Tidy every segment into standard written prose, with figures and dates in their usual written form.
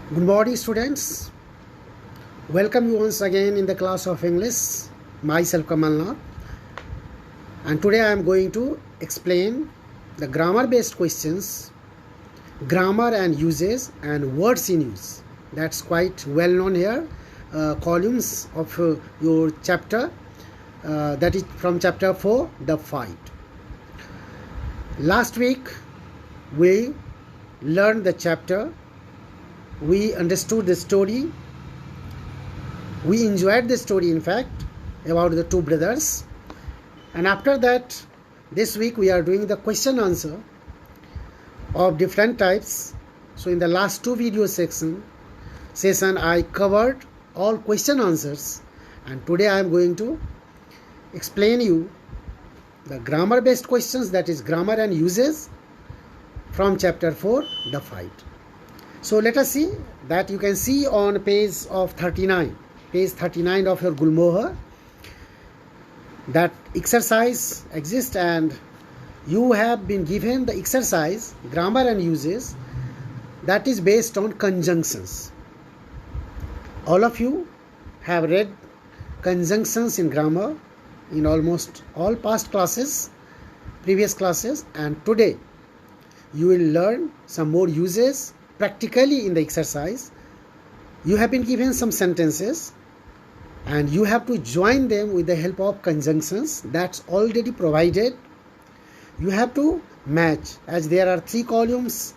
Good morning, students. Welcome you once again in the class of English. Myself Kamalnath, and today I am going to explain the grammar-based questions, grammar and uses, and words in use. That's quite well known here. Columns of your chapter, that is from chapter 4, The Fight. Last week we learned the chapter. We understood the story. We enjoyed the story, in fact, about the two brothers. And after that, this week we are doing the question answer of different types. So in the last two video session I covered all question answers, and today I am going to explain you the grammar based questions, that is grammar and uses, from chapter 4, The Fight. So let us see that. You can see on page 39 of your Gulmohar, that exercise exists, and you have been given the exercise grammar and uses that is based on conjunctions. All of you have read conjunctions in grammar in almost all past classes, previous classes, and today you will learn some more uses practically in the exercise. You have been given some sentences and you have to join them with the help of conjunctions that's already provided. You have to match, as there are 3 columns.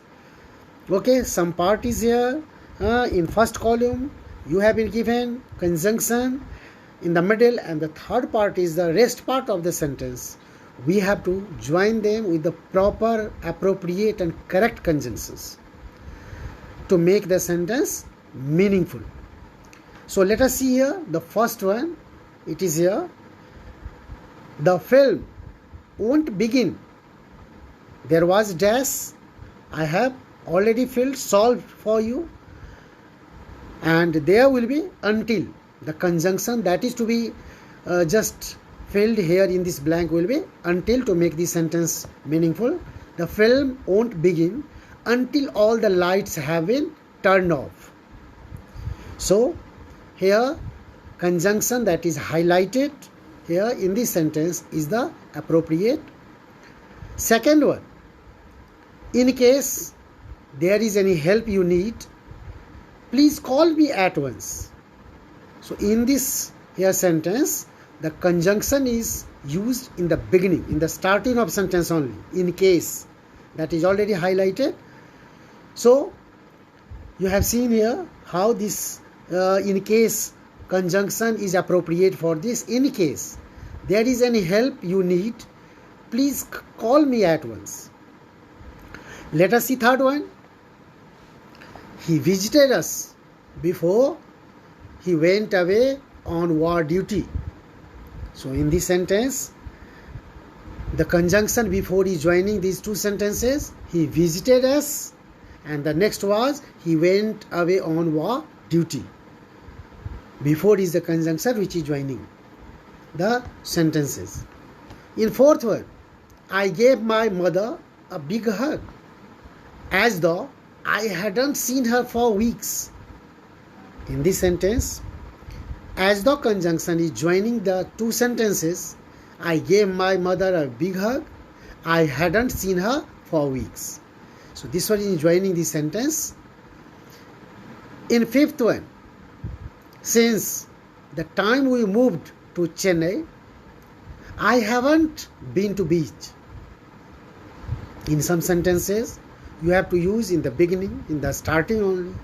Okay, some part is here. In first column you have been given conjunction in the middle, and the third part is the rest part of the sentence. We have to join them with the proper, appropriate and correct conjunctions to make the sentence meaningful. So let us see here the first one. It is here. The film won't begin. There was dash. I have already solved for you. And there will be until. The conjunction that is to be just filled here in this blank will be until, to make the sentence meaningful. The film won't begin until all the lights have been turned off. So here conjunction that is highlighted here in this sentence is the appropriate. Second one, in case there is any help you need, please call me at once. So in this here sentence, the conjunction is used in the beginning, in the starting of sentence only. In case, that is already highlighted. So you have seen here how this in case conjunction is appropriate for this. In case there is any help you need, please call me at once. Let us see third one. He visited us before he went away on war duty. So in this sentence, the conjunction before is joining these two sentences. He visited us, and the next was he went away on war duty. Before is the conjunction which is joining the sentences. In fourth one, I gave my mother a big hug, as though I hadn't seen her for weeks. In this sentence, as though conjunction is joining the two sentences. I gave my mother a big hug. I hadn't seen her for weeks. So this one is joining the sentence. In fifth one, since the time we moved to Chennai, I haven't been to beach. In some sentences, you have to use in the beginning, in the starting only.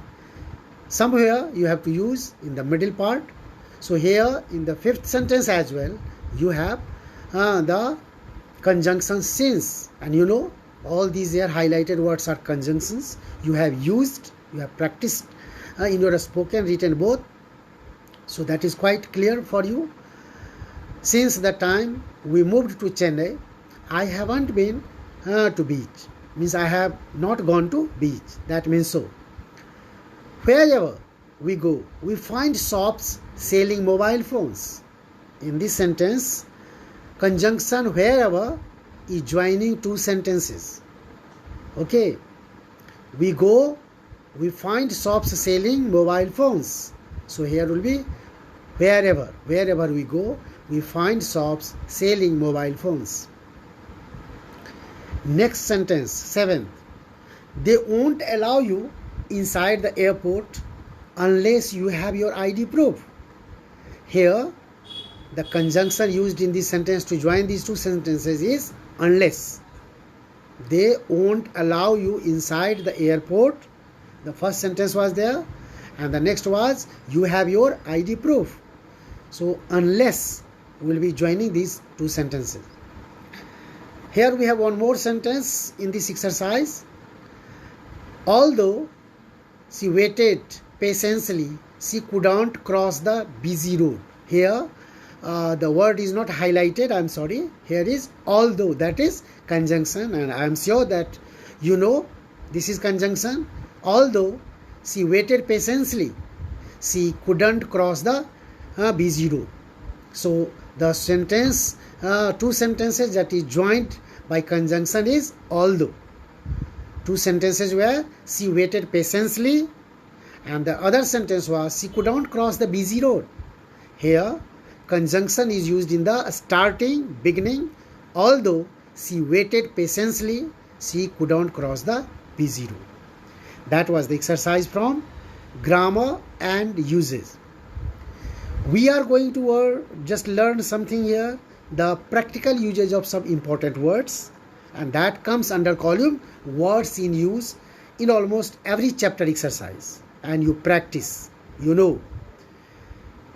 Somewhere you have to use in the middle part. So here in the fifth sentence as well, you have the conjunction since, and you know all these here highlighted words are conjunctions. You have used, you have practiced in your spoken, written both. So that is quite clear for you. Since the time we moved to Chennai, I haven't been to beach. Means I have not gone to beach. That means so. Wherever we go, we find shops selling mobile phones. In this sentence, conjunction wherever is joining two sentences. Okay, we go we find shops selling mobile phones. So here will be wherever we go, we find shops selling mobile phones. Next sentence, 7th. They won't allow you inside the airport unless you have your ID proof. Here, the conjunction used in this sentence to join these two sentences is unless. They won't allow you inside the airport. The first sentence was there, and the next was you have your ID proof. So unless will be joining these two sentences. Here we have one more sentence in this exercise. Although she waited patiently, she couldn't cross the busy road. Here the word is not highlighted, I'm sorry. Here is although, that is conjunction, and I am sure that you know this is conjunction. Although she waited patiently, she couldn't cross the busy road. So the sentence, two sentences that is joined by conjunction is although. Two sentences where she waited patiently, and the other sentence was she couldn't cross the busy road. Here conjunction is used in the starting, beginning. Although she waited patiently, she couldn't cross the busy road. That was the exercise from grammar and uses. We are going to just learn something here, the practical usage of some important words, and that comes under column words in use in almost every chapter exercise. And you practice, you know.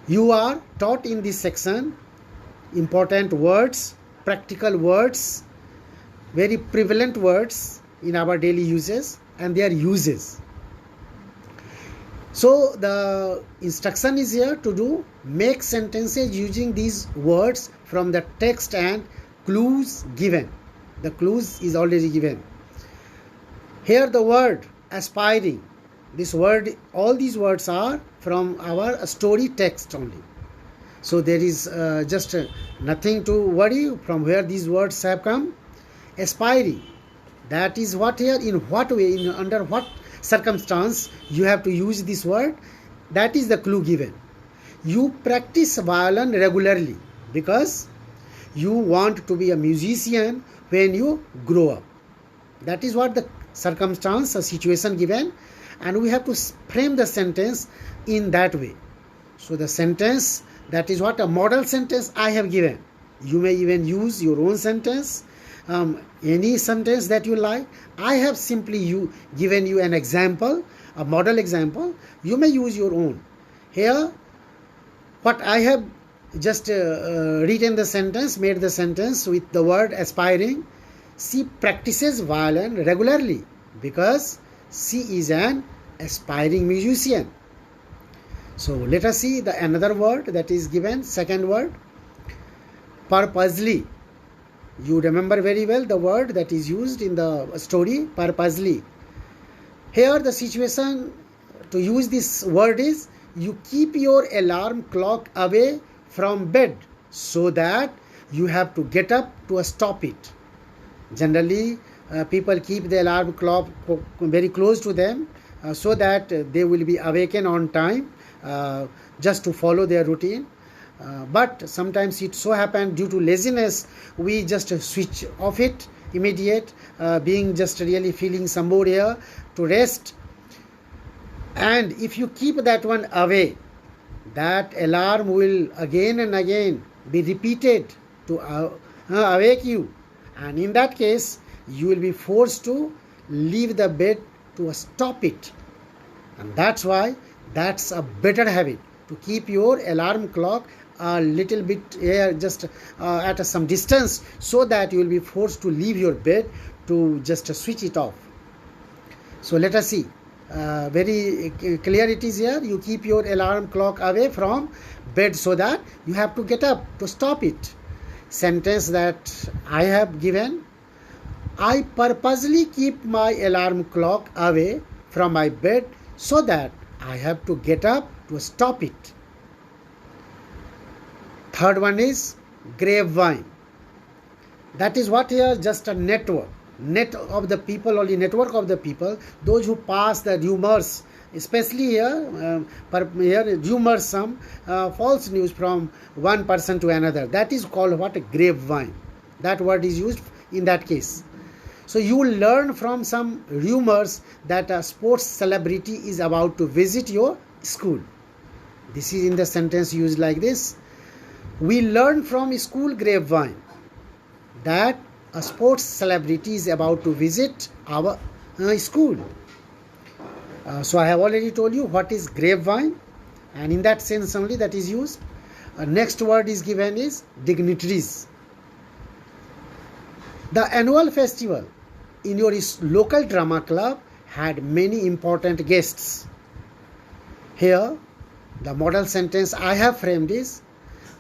You are taught in this section important words, practical words, very prevalent words in our daily uses and their uses. So the instruction is here to do make sentences using these words from the text and clues given. The clues is already given. Here the word aspiring. This word, all these words are from our story text only. So there is just nothing to worry from where these words have come. Aspiring. That is what here, in what way, under what circumstance you have to use this word. That is the clue given. You practice violin regularly because you want to be a musician when you grow up. That is what the circumstance, a situation given, and we have to frame the sentence in that way. So the sentence, that is what a model sentence I have given. You may even use your own sentence, any sentence that you like. I have simply given you an example, a model example. You may use your own. Here, what I have just written the sentence, made the sentence with the word aspiring. She practices violin regularly because she is an aspiring musician. So let us see the another word that is given, second word, purposely. You remember very well the word that is used in the story, purposely. Here the situation to use this word is you keep your alarm clock away from bed so that you have to get up to stop it. Generally, people keep the alarm clock very close to them so that they will be awakened on time just to follow their routine. But sometimes it so happens due to laziness, we just switch off it immediate, being just really feeling some more here to rest. And if you keep that one away, that alarm will again and again be repeated to awake you. And in that case, you will be forced to leave the bed to stop it. And that's why that's a better habit, to keep your alarm clock a little bit just at some distance, so that you will be forced to leave your bed to just switch it off. So let us see. Very clear it is here. You keep your alarm clock away from bed so that you have to get up to stop it. Sentence that I have given: I purposely keep my alarm clock away from my bed so that I have to get up to stop it. Third one is grapevine. That is what here, just a network. net of the people, only network of the people, those who pass the rumors, especially here, rumors, some false news from one person to another. That is called what? A grapevine. That word is used in that case. So you will learn from some rumors that a sports celebrity is about to visit your school. This is in the sentence used like this. We learn from school grapevine that a sports celebrity is about to visit our school. So I have already told you what is grapevine, and in that sense only that is used. Next word is given is dignitaries. The annual festival in your local drama club had many important guests. Here the model sentence I have framed is,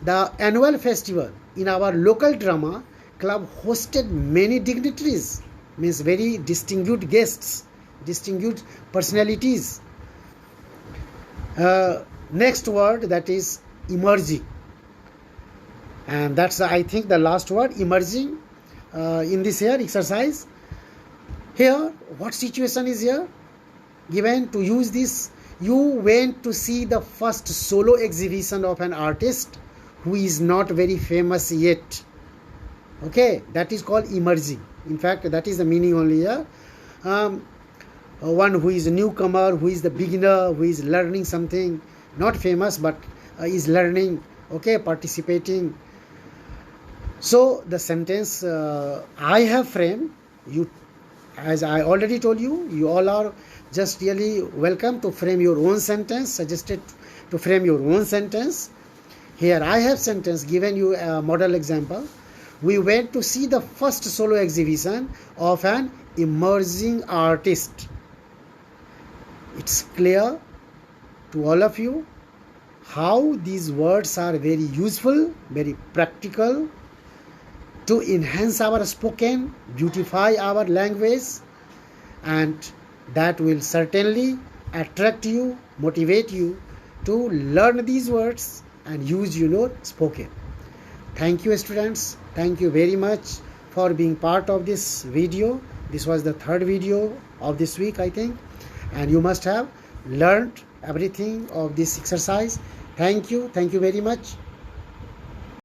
the annual festival in our local drama club hosted many dignitaries, means very distinguished guests, distinguished personalities. Next word, that is emerging, and that's I think the last word, emerging, in this here exercise. Here what situation is here given to use this? You went to see the first solo exhibition of an artist who is not very famous yet. Okay, that is called emerging. In fact, that is the meaning only here. One who is a newcomer, who is the beginner, who is learning something, not famous but is learning, okay, participating. So the sentence I have framed, you, as I already told you, you all are just really welcome to frame your own sentence, suggested to frame your own sentence. Here I have sentence given you a model example. We went to see the first solo exhibition of an emerging artist. It's clear to all of you how these words are very useful, very practical to enhance our spoken, beautify our language, and that will certainly attract you, motivate you to learn these words and use your spoken. Thank you, students. Thank you very much for being part of this video. This was the third video of this week, I think, and you must have learned everything of this exercise. Thank you very much.